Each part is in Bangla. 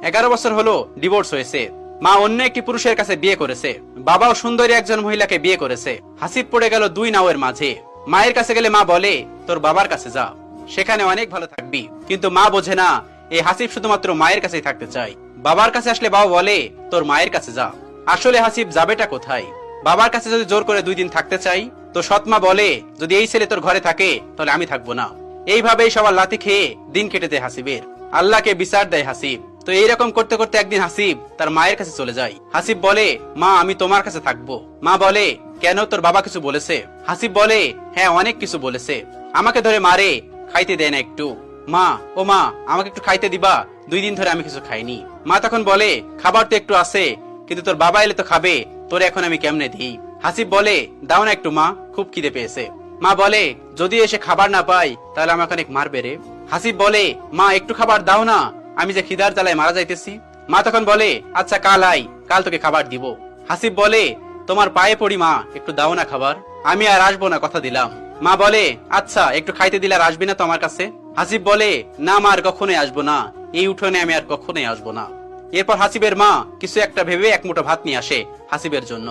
11 বছর হলো ডিভোর্স হয়েছে। মা অন্য একটি পুরুষের কাছে বিয়ে করেছে, বাবাও সুন্দরী একজন মহিলাকে বিয়ে করেছে। হাসিব পড়ে গেল দুই নাওয়ের মাঝে। মায়ের কাছে গেলে মা বলে তোর বাবার কাছে যা, সেখানে অনেক ভালো থাকবি। কিন্তু মা বোঝে না এই হাসিব শুধুমাত্র মায়ের কাছেই থাকতে চায়। বাবার কাছে আসলে বাবা বলে তোর মায়ের কাছে যা। আসলে হাসিব যাবেটা কোথায়? বাবার কাছে যদি জোর করে 2 দিন থাকতে চাই, তো সৎমা বলে যদি এই ছেলে তোর ঘরে থাকে তাহলে আমি থাকবো না। এইভাবেই সবার লাথি খেয়ে দিন কেটে যায় হাসিবের। আল্লাহকে বিচার দেয় হাসিব। তো এইরকম করতে করতে একদিন হাসিব তার মায়ের কাছে চলে যায়। হাসিব বলে মা আমি তোমার কাছে থাকবো। মা বলে কেন, তোর বাবা কিছু বলেছে? হাসিব বলে হ্যাঁ অনেক কিছু বলেছে, আমাকে ধরে মারে, খাইতে দেয় না একটু। মা, ও মা, আমাকে একটু খাইতে দিবা, 2 দিন ধরে আমি কিছু খাইনি। মা তখন বলে খাবার তো একটু আছে, কিন্তু তোর বাবা এলে তো খাবে, তোরে এখন আমি কেমনে দিই? হাসিব বলে দাও না একটু মা, খুব খিদে পেয়েছে। মা বলে যদি এসে খাবার না পাই তাহলে আমাকে অনেক মারবে রে। হাসিব বলে মা একটু খাবার দাও না, আমি যে খিদার জ্বালায় মারা যাইতেছি। মা তখন বলে আচ্ছা কাল আই, কাল তোকে খাবার দিব। হাসিব বলে তোমার পায়ে পড়ি মা, একটু দাও না খাবার, আমি আর আসবো না, কথা দিলাম। মা বলে আচ্ছা একটু খাইতে দিলে আর আসবি না তো আমার কাছে? হাসিব বলে না মা, আর কখনোই আসবো না, এই উঠোনে আমি আর কখনোই আসবো না। এরপর হাসিবের মা কিছু একটা ভেবে এক মুঠো ভাত নিয়ে আসে হাসিবের জন্য।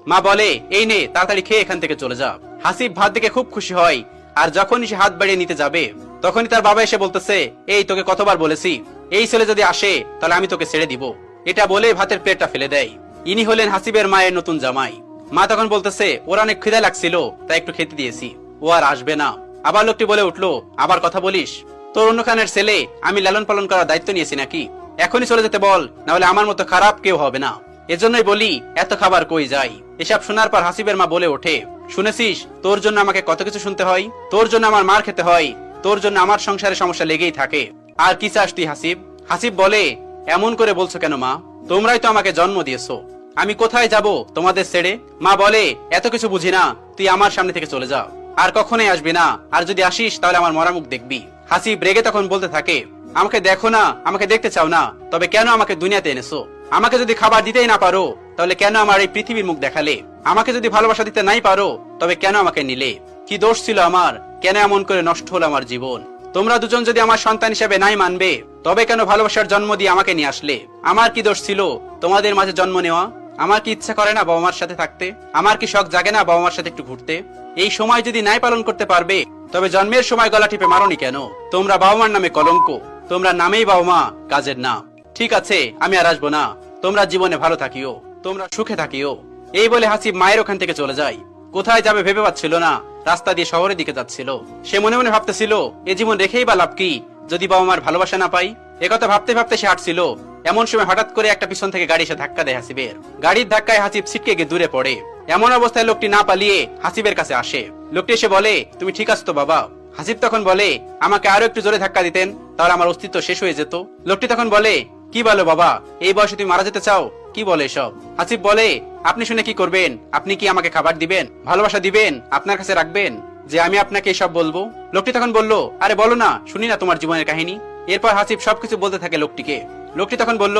মা বলে এই নে, তাড়াতাড়ি খেয়ে এখান থেকে চলে যা। হাসিব ভাত দেখে খুব খুশি হয়, আর যখনই সে হাত বাড়িয়ে নিতে যাবে তখনই তার বাবা এসে বলতেছে এই তোকে কতবার বলেছি, এই ছেলে যদি আসে তাহলে আমি তোকে ছেড়ে দিব। এটা বলে ভাতের প্লেটটা ফেলে দেয়। ইনি হলেন হাসিবের মায়ের নতুন জামাই। মা তখন বলতেছে ওর অনেক খিদা লাগছিল তাই একটু খেতে দিয়েছি, ও আর আসবে না। আবার লোকটি বলে উঠলো আবার কথা বলিস, তোর অন্য খানের ছেলে আমি লালন পালন করার দায়িত্ব নিয়েছি নাকি? এখনই চলে যেতে বল, না হলে আমার মতো খারাপ কেউ হবে না। এজন্যই বলি এত খাবার কই যায়। এসব শোনার পর হাসিবের মা বলে ওঠে শুনেছিস, তোর জন্য আমাকে কত কিছু শুনতে হয়, তোর জন্য আমার মার খেতে হয়, তোর জন্য আমার সংসারে সমস্যা লেগেই থাকে, আর কি চাস তুই হাসিব? হাসিব বলে এমন করে বলছো কেন মা, তোমরাই তো আমাকে জন্ম দিয়েছো, আমি কোথায় যাব তোমাদের ছেড়ে? মা বলে এত কিছু বুঝি না, তুই আমার সামনে থেকে চলে যা, আর কখনোই আসবি না, আর যদি আসিস তাহলে আমার মরা মুখ দেখবি। হাসিব রেগে তখন বলতে থাকে আমাকে দেখো না, আমাকে দেখতে চাও না, তবে কেন আমাকে দুনিয়াতে এনেছো? আমাকে যদি খাবার দিতেই না পারো তাহলে কেন আমার এই পৃথিবীর মুখ দেখালে? আমাকে যদি ভালোবাসা দিতে নাই পারো তবে কেন আমাকে নিলে? কি দোষ ছিল আমার, কেন এমন করে নষ্ট হলো আমার জীবন? তোমরা দুজন যদি আমার সন্তান হিসেবে নাই মানবে তবে কেন ভালোবাসার জন্ম দিয়ে আমাকে নিয়ে আসলে? আমার কি দোষ ছিল তোমাদের মাঝে জন্ম নেওয়া? আমার কি ইচ্ছা করে না বাবা মার সাথে থাকতে? আমার কি শখ জাগে না বাবা মার সাথে একটু ঘুরতে? এই সময় যদি নাই পালন করতে পারবে তবে জন্মের সময় গলা টিপে মারোনি কেন? তোমরা বাবা মার নামে কলঙ্ক, তোমরা নামেই বাবা মা, কাজের না। ঠিক আছে আমি আর আসবো না, তোমরা জীবনে ভালো থাকিও, তোমরা সুখে থাকিও। এই বলে হাসিব মায়ের ওখান থেকে চলে যায়। কোথায় যাবে ভেবে পাচ্ছিল না, রাস্তা দিয়ে শহরের দিকে যাচ্ছিল। সে মনে মনে ভাবতেছিল এ জীবন রেখেই বা লাভ কি যদি বাবা মার ভালোবাসা না পাই? একথা ভাবতে ভাবতে সে হাঁটছিল। এমন সময় হঠাৎ করে একটা পিছন থেকে গাড়ি এসে ধাক্কা দেয় হাসিবের। গাড়ির ধাক্কায় হাসিব ছিটকে গিয়ে দূরে পড়ে। এমন অবস্থায় লোকটি না পালিয়ে হাসিবের কাছে আসে। লোকটি এসে বলে তুমি ঠিক আছো তো বাবা? হাসিব তখন বলে আমাকে আরো একটু জোরে ধাক্কা দিতেন তাহলে আমার অস্তিত্ব শেষ হয়ে যেত। লোকটি তখন বলে কি বলো বাবা, এই বয়সে তুমি মারা যেতে চাও? কি বলে সব? হাসিব বলে আপনি শুনে কি করবেন? আপনি কি আমাকে খাবার দিবেন, ভালোবাসা দিবেন, আপনার কাছে রাখবেন যে আমি আপনাকে এসব বলবো? লোকটি তখন বলল আরে বলো না, শুনি না তোমার জীবনের কাহিনী। এরপর হাসিব সবকিছু বলতে থাকে লোকটিকে। লোকটি তখন বলল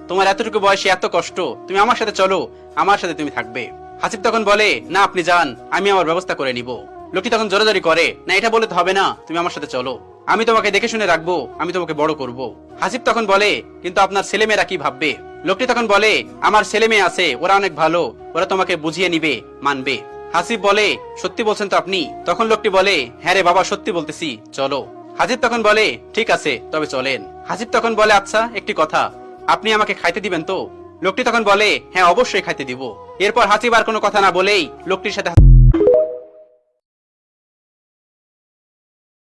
তোমার এতটুকু বয়সে এত কষ্ট, তুমি আমার সাথে চলো, আমার সাথে তুমি থাকবে। হাসিব তখন বলে না আপনি যান, আমি আমার ব্যবস্থা করে নিব। লোকটি তখন জোরাজোরি করে না এটা বলে তো হবে না, তুমি আমার সাথে চলো, আমি তোমাকে দেখে শুনে রাখবো, আমি তোমাকে বড় করব। হাসিব তখন বলে কিন্তু আপনার ছেলে মেয়েরা কি ভাববে? লোকটি তখন বলে আমার ছেলে মেয়ে আছে, ওরা অনেক ভালো, ওরা তোমাকে বুঝিয়ে নিবে, মানবে। হাসিব বলে সত্যি বলছেন তো আপনি? তখন লোকটি বলে হ্যাঁ রে বাবা সত্যি বলতেছি, চলো। হাসিব তখন বলে ঠিক আছে তবে চলেন। হাসিব তখন বলে আচ্ছা একটি কথা, আপনি আমাকে খাইতে দিবেন তো? লোকটি তখন বলে হ্যাঁ অবশ্যই খাইতে দিব। এরপর হাসিব আর কোনো কথা না বলেই লোকটির সাথে